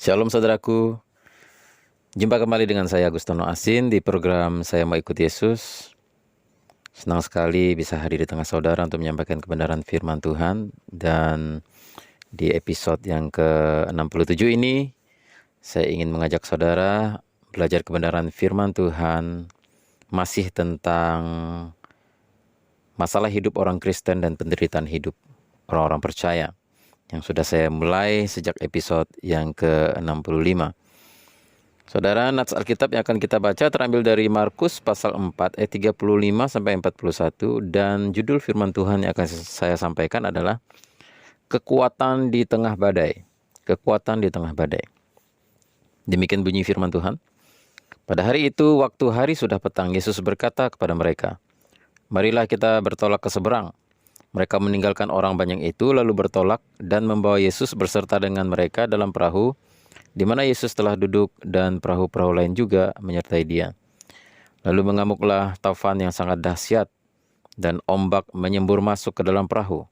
Shalom saudaraku, jumpa kembali dengan saya Agustono Asin di program Saya Mau Ikut Yesus. Senang sekali bisa hadir di tengah saudara untuk menyampaikan kebenaran firman Tuhan. Dan di episode yang ke-67 ini, saya ingin mengajak saudara belajar kebenaran firman Tuhan masih tentang masalah hidup orang Kristen dan penderitaan hidup orang-orang percaya, yang sudah saya mulai sejak episode yang ke-65. Saudara, nats Alkitab yang akan kita baca terambil dari Markus pasal 4 ayat 35 sampai 41, dan judul firman Tuhan yang akan saya sampaikan adalah kekuatan di tengah badai. Kekuatan di tengah badai. Demikian bunyi firman Tuhan. Pada hari itu, waktu hari sudah petang, Yesus berkata kepada mereka, "Marilah kita bertolak ke seberang." Mereka meninggalkan orang banyak itu, lalu bertolak dan membawa Yesus berserta dengan mereka dalam perahu, di mana Yesus telah duduk, dan perahu-perahu lain juga menyertai dia. Lalu mengamuklah taufan yang sangat dahsyat, dan ombak menyembur masuk ke dalam perahu,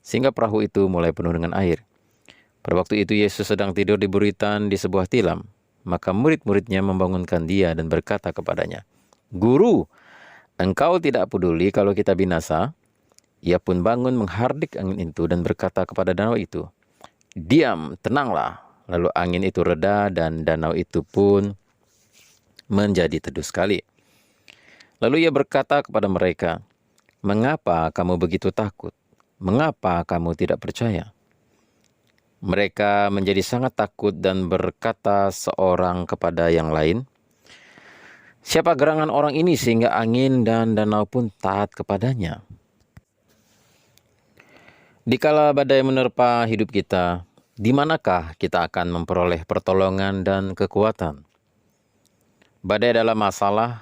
sehingga perahu itu mulai penuh dengan air. Pada waktu itu Yesus sedang tidur di buritan di sebuah tilam. Maka murid-muridnya membangunkan dia dan berkata kepadanya, "Guru, engkau tidak peduli kalau kita binasa?" Ia pun bangun menghardik angin itu dan berkata kepada danau itu, "Diam, tenanglah." Lalu angin itu reda dan danau itu pun menjadi teduh sekali. Lalu ia berkata kepada mereka, "Mengapa kamu begitu takut? Mengapa kamu tidak percaya?" Mereka menjadi sangat takut dan berkata seorang kepada yang lain, "Siapa gerangan orang ini sehingga angin dan danau pun taat kepadanya?" Dikala badai menerpa hidup kita, di manakah kita akan memperoleh pertolongan dan kekuatan? Badai adalah masalah,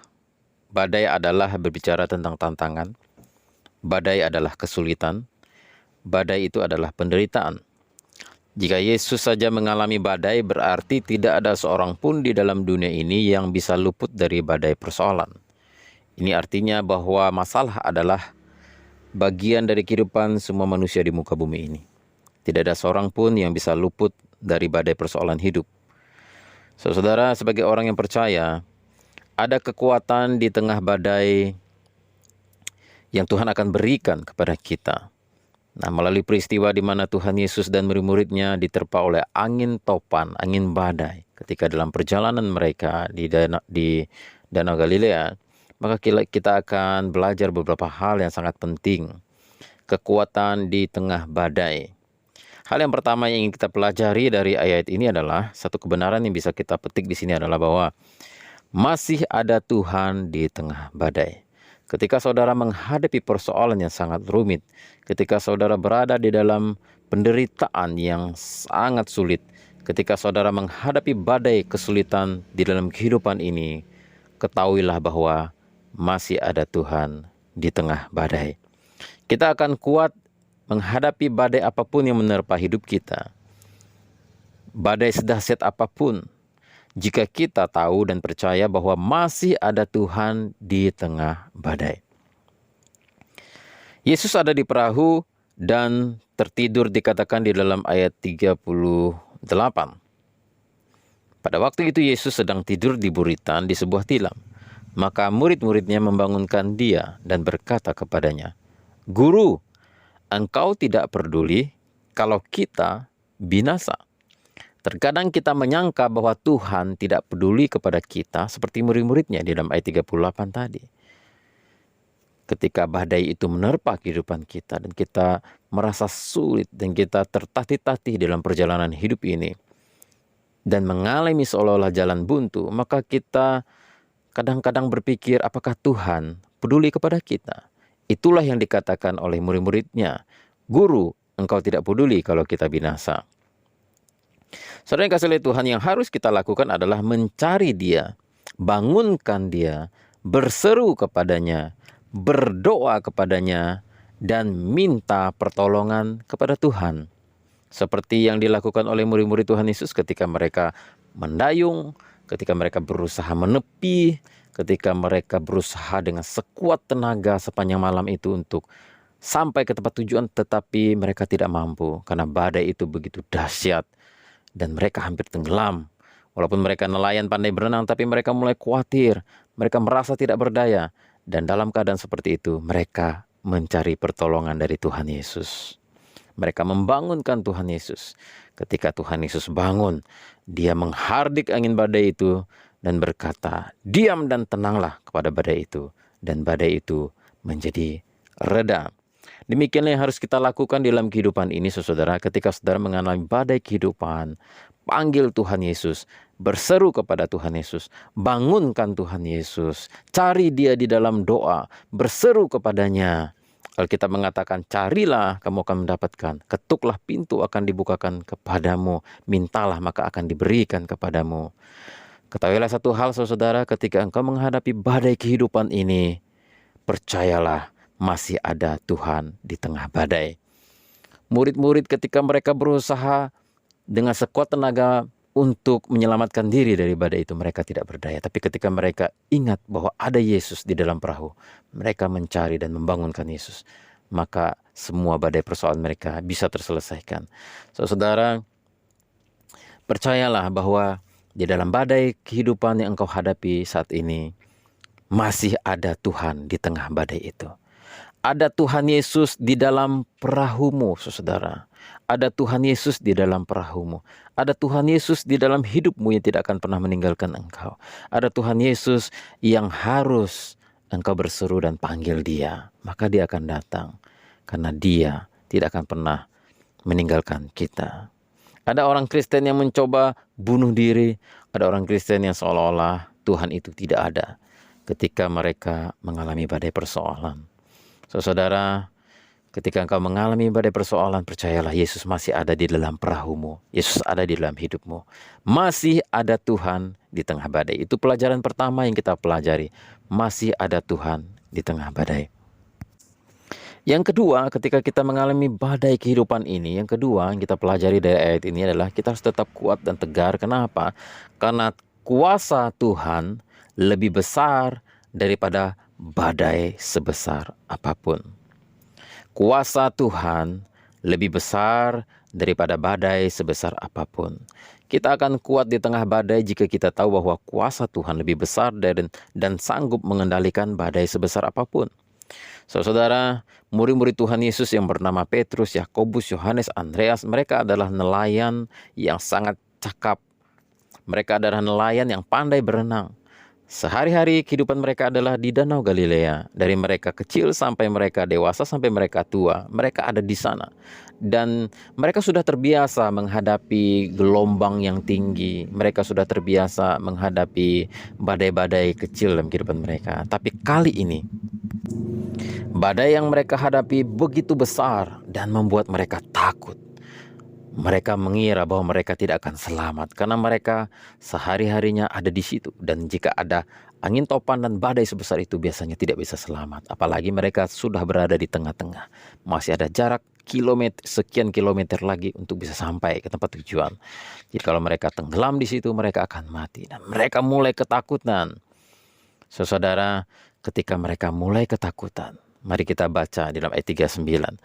badai adalah berbicara tentang tantangan, badai adalah kesulitan, badai itu adalah penderitaan. Jika Yesus saja mengalami badai, berarti tidak ada seorang pun di dalam dunia ini yang bisa luput dari badai persoalan. Ini artinya bahwa masalah adalah bagian dari kehidupan semua manusia di muka bumi ini. Tidak ada seorang pun yang bisa luput dari badai persoalan hidup. Saudara, sebagai orang yang percaya, ada kekuatan di tengah badai yang Tuhan akan berikan kepada kita. Nah, melalui peristiwa di mana Tuhan Yesus dan murid-muridnya diterpa oleh angin topan, angin badai, ketika dalam perjalanan mereka di Danau Galilea, maka kita akan belajar beberapa hal yang sangat penting. Kekuatan di tengah badai. Hal yang pertama yang ingin kita pelajari dari ayat ini adalah satu kebenaran yang bisa kita petik di sini adalah bahwa masih ada Tuhan di tengah badai. Ketika saudara menghadapi persoalan yang sangat rumit, ketika saudara berada di dalam penderitaan yang sangat sulit, ketika saudara menghadapi badai kesulitan di dalam kehidupan ini, ketahuilah bahwa masih ada Tuhan di tengah badai. Kita akan kuat menghadapi badai apapun yang menerpa hidup kita. Badai sedahsyat apapun, jika kita tahu dan percaya bahwa masih ada Tuhan di tengah badai. Yesus ada di perahu dan tertidur dikatakan di dalam ayat 38. Pada waktu itu Yesus sedang tidur di buritan di sebuah tilam. Maka murid-muridnya membangunkan dia dan berkata kepadanya, "Guru, engkau tidak peduli kalau kita binasa." Terkadang kita menyangka bahwa Tuhan tidak peduli kepada kita seperti murid-muridnya di dalam ayat 38 tadi. Ketika badai itu menerpa kehidupan kita dan kita merasa sulit dan kita tertatih-tatih dalam perjalanan hidup ini dan mengalami seolah-olah jalan buntu, maka kita kadang-kadang berpikir, apakah Tuhan peduli kepada kita? Itulah yang dikatakan oleh murid-muridnya, "Guru, engkau tidak peduli kalau kita binasa." Saudara yang kasih oleh Tuhan, yang harus kita lakukan adalah mencari Dia, bangunkan Dia, berseru kepadanya, berdoa kepadanya, dan minta pertolongan kepada Tuhan. Seperti yang dilakukan oleh murid-murid Tuhan Yesus ketika mereka mendayung, ketika mereka berusaha menepi, ketika mereka berusaha dengan sekuat tenaga sepanjang malam itu untuk sampai ke tempat tujuan, tetapi mereka tidak mampu karena badai itu begitu dahsyat dan mereka hampir tenggelam. Walaupun mereka nelayan pandai berenang, tapi mereka mulai khawatir. Mereka merasa tidak berdaya. Dan dalam keadaan seperti itu, mereka mencari pertolongan dari Tuhan Yesus. Mereka membangunkan Tuhan Yesus. Ketika Tuhan Yesus bangun, dia menghardik angin badai itu dan berkata, "Diam dan tenanglah," kepada badai itu. Dan badai itu menjadi reda. Demikianlah yang harus kita lakukan dalam kehidupan ini, saudara. Ketika saudara mengalami badai kehidupan, panggil Tuhan Yesus, berseru kepada Tuhan Yesus, bangunkan Tuhan Yesus, cari Dia di dalam doa, berseru kepadanya. Alkitab mengatakan, carilah kamu akan mendapatkan, ketuklah pintu akan dibukakan kepadamu, mintalah maka akan diberikan kepadamu. Ketahuilah satu hal, saudara, ketika engkau menghadapi badai kehidupan ini, percayalah masih ada Tuhan di tengah badai. Murid-murid ketika mereka berusaha dengan sekuat tenaga untuk menyelamatkan diri dari badai itu, mereka tidak berdaya. Tapi ketika mereka ingat bahwa ada Yesus di dalam perahu, mereka mencari dan membangunkan Yesus, maka semua badai persoalan mereka bisa terselesaikan. Saudara, percayalah bahwa di dalam badai kehidupan yang engkau hadapi saat ini, masih ada Tuhan di tengah badai itu. Ada Tuhan Yesus di dalam perahumu, saudara. Ada Tuhan Yesus di dalam perahumu. Ada Tuhan Yesus di dalam hidupmu yang tidak akan pernah meninggalkan engkau. Ada Tuhan Yesus yang harus engkau berseru dan panggil Dia. Maka Dia akan datang. Karena Dia tidak akan pernah meninggalkan kita. Ada orang Kristen yang mencoba bunuh diri. Ada orang Kristen yang seolah-olah Tuhan itu tidak ada ketika mereka mengalami badai persoalan. Saudara, ketika engkau mengalami badai persoalan, percayalah Yesus masih ada di dalam perahumu. Yesus ada di dalam hidupmu. Masih ada Tuhan di tengah badai. Itu pelajaran pertama yang kita pelajari. Masih ada Tuhan di tengah badai. Yang kedua, ketika kita mengalami badai kehidupan ini, yang kedua yang kita pelajari dari ayat ini adalah kita harus tetap kuat dan tegar. Kenapa? Karena kuasa Tuhan lebih besar daripada badai sebesar apapun. Kuasa Tuhan lebih besar daripada badai sebesar apapun. Kita akan kuat di tengah badai jika kita tahu bahwa kuasa Tuhan lebih besar dan sanggup mengendalikan badai sebesar apapun. Saudara, murid-murid Tuhan Yesus yang bernama Petrus, Yakobus, Yohanes, Andreas, mereka adalah nelayan yang sangat cakap. Mereka adalah nelayan yang pandai berenang. Sehari-hari kehidupan mereka adalah di Danau Galilea. Dari mereka kecil sampai mereka dewasa, sampai mereka tua, mereka ada di sana. Dan mereka sudah terbiasa menghadapi gelombang yang tinggi. Mereka sudah terbiasa menghadapi badai-badai kecil dalam kehidupan mereka. Tapi kali ini, badai yang mereka hadapi begitu besar dan membuat mereka takut. Mereka mengira bahwa mereka tidak akan selamat karena mereka sehari-harinya ada di situ. Dan jika ada angin topan dan badai sebesar itu, biasanya tidak bisa selamat. Apalagi mereka sudah berada di tengah-tengah. Masih ada jarak sekian kilometer lagi untuk bisa sampai ke tempat tujuan. Jadi kalau mereka tenggelam di situ, mereka akan mati. Dan mereka mulai ketakutan. Saudara, ketika mereka mulai ketakutan, mari kita baca di dalam ayat 39.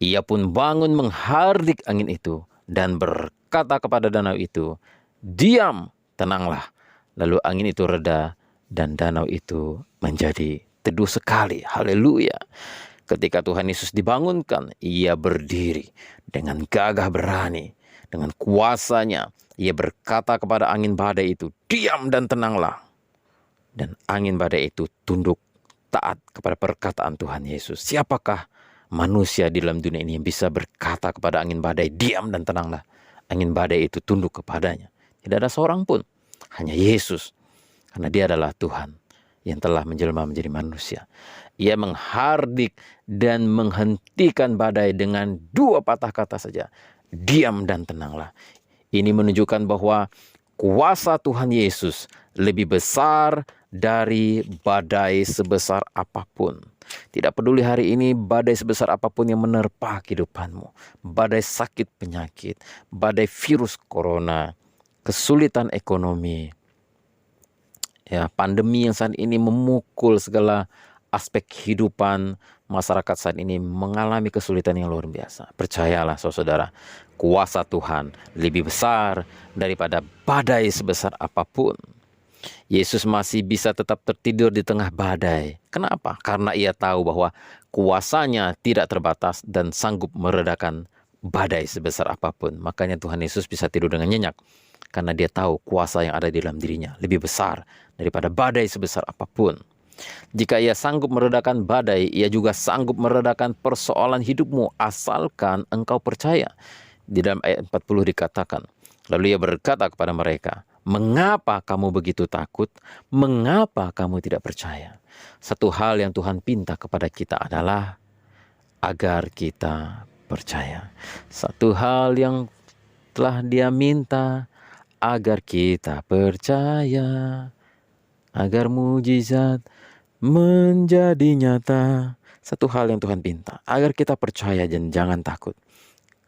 Ia pun bangun menghardik angin itu dan berkata kepada danau itu, "Diam, tenanglah." Lalu angin itu reda dan danau itu menjadi teduh sekali. Haleluya. Ketika Tuhan Yesus dibangunkan, ia berdiri dengan gagah berani, dengan kuasanya. Ia berkata kepada angin badai itu, "Diam dan tenanglah." Dan angin badai itu tunduk taat kepada perkataan Tuhan Yesus. Siapakah manusia di dalam dunia ini yang bisa berkata kepada angin badai, "Diam dan tenanglah"? Angin badai itu tunduk kepadanya. Tidak ada seorang pun, hanya Yesus. Karena Dia adalah Tuhan yang telah menjelma menjadi manusia. Ia menghardik dan menghentikan badai dengan dua patah kata saja, "Diam dan tenanglah." Ini menunjukkan bahwa kuasa Tuhan Yesus lebih besar dari badai sebesar apapun. Tidak peduli hari ini badai sebesar apapun yang menerpa kehidupanmu. Badai sakit penyakit, badai virus corona, kesulitan ekonomi, pandemi yang saat ini memukul segala aspek kehidupan masyarakat saat ini, mengalami kesulitan yang luar biasa. Percayalah saudara, kuasa Tuhan lebih besar daripada badai sebesar apapun. Yesus masih bisa tetap tertidur di tengah badai. Kenapa? Karena ia tahu bahwa kuasanya tidak terbatas dan sanggup meredakan badai sebesar apapun. Makanya Tuhan Yesus bisa tidur dengan nyenyak. Karena dia tahu kuasa yang ada di dalam dirinya lebih besar daripada badai sebesar apapun. Jika ia sanggup meredakan badai, ia juga sanggup meredakan persoalan hidupmu asalkan engkau percaya. Di dalam ayat 40 dikatakan, lalu ia berkata kepada mereka, mengapa kamu begitu takut? Mengapa kamu tidak percaya? Satu hal yang Tuhan pinta kepada kita adalah agar kita percaya. Satu hal yang telah Dia minta agar kita percaya, agar mujizat menjadi nyata. Satu hal yang Tuhan pinta, agar kita percaya dan jangan takut.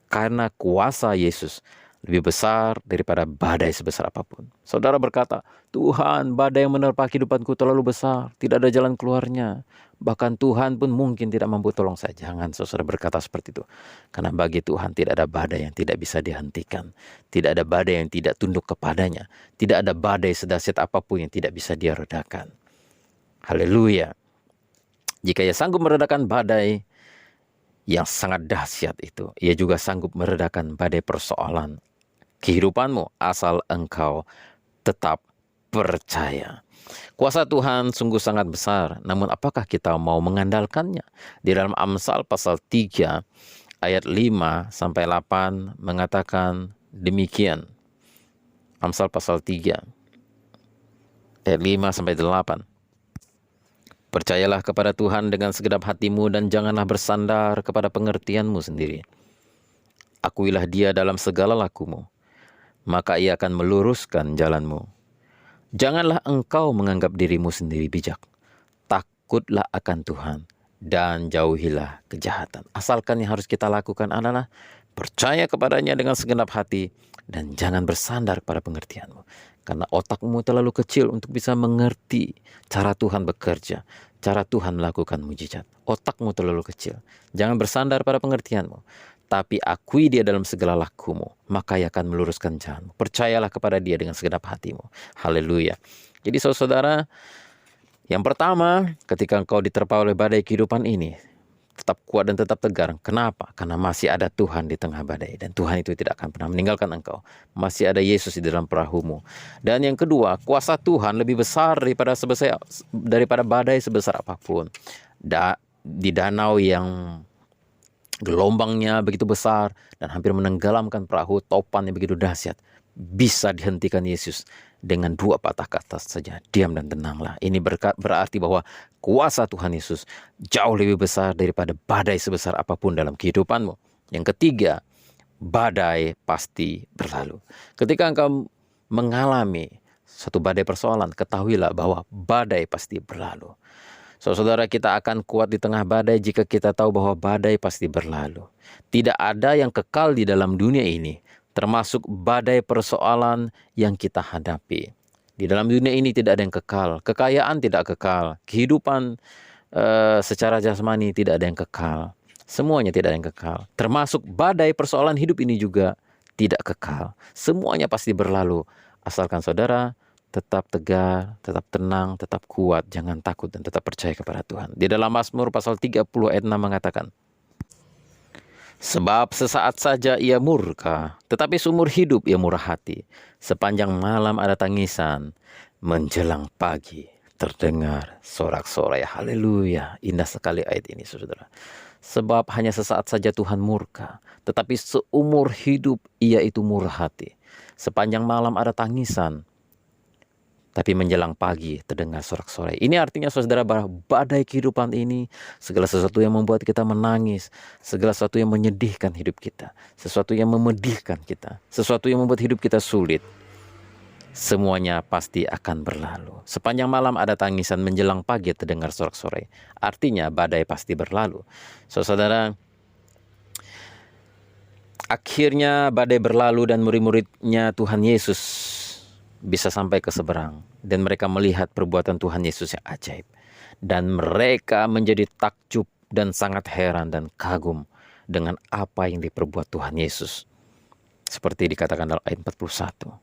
Karena kuasa Yesus lebih besar daripada badai sebesar apapun. Saudara berkata, Tuhan, badai yang menerpa kehidupanku terlalu besar, tidak ada jalan keluarnya. Bahkan Tuhan pun mungkin tidak mampu tolong saya. Jangan saudara berkata seperti itu. Karena bagi Tuhan tidak ada badai yang tidak bisa dihentikan. Tidak ada badai yang tidak tunduk kepadanya. Tidak ada badai sedahsyat apapun yang tidak bisa Dia redakan. Haleluya. Jika Ia sanggup meredakan badai yang sangat dahsyat itu, Ia juga sanggup meredakan badai persoalan kehidupanmu asal engkau tetap percaya. Kuasa Tuhan sungguh sangat besar, namun apakah kita mau mengandalkannya? Di dalam Amsal pasal 3 ayat 5 sampai 8 mengatakan demikian. Amsal pasal 3 ayat 5 sampai 8. Percayalah kepada Tuhan dengan segenap hatimu dan janganlah bersandar kepada pengertianmu sendiri. Akuilah Dia dalam segala lakumu, maka Ia akan meluruskan jalanmu. Janganlah engkau menganggap dirimu sendiri bijak. Takutlah akan Tuhan dan jauhilah kejahatan. Asalkan yang harus kita lakukan adalah percaya kepadanya dengan segenap hati dan jangan bersandar pada pengertianmu. Karena otakmu terlalu kecil untuk bisa mengerti cara Tuhan bekerja, cara Tuhan melakukan mujizat. Otakmu terlalu kecil. Jangan bersandar pada pengertianmu, tapi akui Dia dalam segala lakumu, maka Ia akan meluruskan jalanmu. Percayalah kepada Dia dengan segenap hatimu. Haleluya. Jadi saudara, yang pertama, ketika engkau diterpa oleh badai kehidupan ini, tetap kuat dan tetap tegar. Kenapa? Karena masih ada Tuhan di tengah badai. Dan Tuhan itu tidak akan pernah meninggalkan engkau. Masih ada Yesus di dalam perahumu. Dan yang kedua, kuasa Tuhan lebih besar daripada badai sebesar apapun. Di danau yang gelombangnya begitu besar dan hampir menenggelamkan perahu, topan yang begitu dahsyat, bisa dihentikan Yesus dengan 2 patah kata saja, diam dan tenanglah. Ini berarti bahwa kuasa Tuhan Yesus jauh lebih besar daripada badai sebesar apapun dalam kehidupanmu. Yang ketiga, badai pasti berlalu. Ketika engkau mengalami satu badai persoalan, ketahuilah bahwa badai pasti berlalu. Saudara, kita akan kuat di tengah badai jika kita tahu bahwa badai pasti berlalu. Tidak ada yang kekal di dalam dunia ini, termasuk badai persoalan yang kita hadapi. Di dalam dunia ini tidak ada yang kekal. Kekayaan tidak kekal. Kehidupan secara jasmani tidak ada yang kekal. Semuanya tidak ada yang kekal. Termasuk badai persoalan hidup ini juga tidak kekal. Semuanya pasti berlalu. Asalkan saudara tetap tegar, tetap tenang, tetap kuat, jangan takut dan tetap percaya kepada Tuhan. Di dalam Mazmur pasal 30 ayat 6 mengatakan, sebab sesaat saja ia murka, tetapi seumur hidup ia murah hati. Sepanjang malam ada tangisan, menjelang pagi terdengar sorak-sorai. Haleluya, indah sekali ayat ini saudara. Sebab hanya sesaat saja Tuhan murka, tetapi seumur hidup ia itu murah hati. Sepanjang malam ada tangisan, tapi menjelang pagi terdengar sorak-sorai. Ini artinya saudara, bahwa badai kehidupan ini, segala sesuatu yang membuat kita menangis, segala sesuatu yang menyedihkan hidup kita, sesuatu yang memedihkan kita, sesuatu yang membuat hidup kita sulit, semuanya pasti akan berlalu. Sepanjang malam ada tangisan, menjelang pagi terdengar sorak-sorai. Artinya badai pasti berlalu. Saudara, akhirnya badai berlalu dan murid-muridnya Tuhan Yesus bisa sampai ke seberang. Dan mereka melihat perbuatan Tuhan Yesus yang ajaib. Dan mereka menjadi takjub dan sangat heran dan kagum dengan apa yang diperbuat Tuhan Yesus. Seperti dikatakan dalam ayat 41.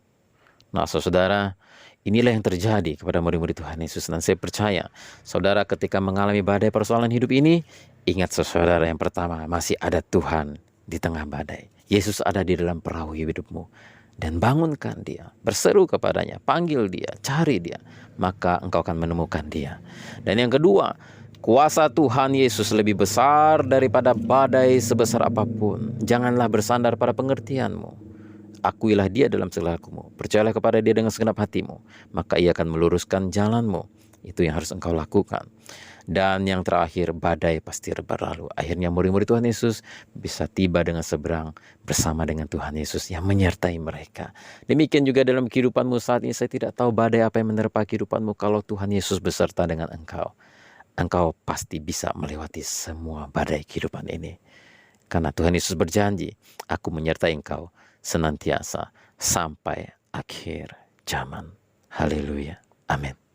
Nah, saudara, inilah yang terjadi kepada murid-murid Tuhan Yesus. Dan saya percaya, saudara ketika mengalami badai persoalan hidup ini, ingat saudara yang pertama, masih ada Tuhan di tengah badai. Yesus ada di dalam perahu hidupmu. Dan bangunkan dia, berseru kepadanya, panggil dia, cari dia. Maka engkau akan menemukan dia. Dan yang kedua, kuasa Tuhan Yesus lebih besar daripada badai sebesar apapun. Janganlah bersandar pada pengertianmu. Akuilah dia dalam segala lakumu. Percayalah kepada dia dengan segenap hatimu. Maka ia akan meluruskan jalanmu. Itu yang harus engkau lakukan. Dan yang terakhir, badai pasti berlalu. Akhirnya murid-murid Tuhan Yesus bisa tiba dengan seberang bersama dengan Tuhan Yesus yang menyertai mereka. Demikian juga dalam kehidupanmu saat ini. Saya tidak tahu badai apa yang menerpa kehidupanmu. Kalau Tuhan Yesus beserta dengan engkau, engkau pasti bisa melewati semua badai kehidupan ini. Karena Tuhan Yesus berjanji, aku menyertai engkau senantiasa sampai akhir zaman. Haleluya. Amin.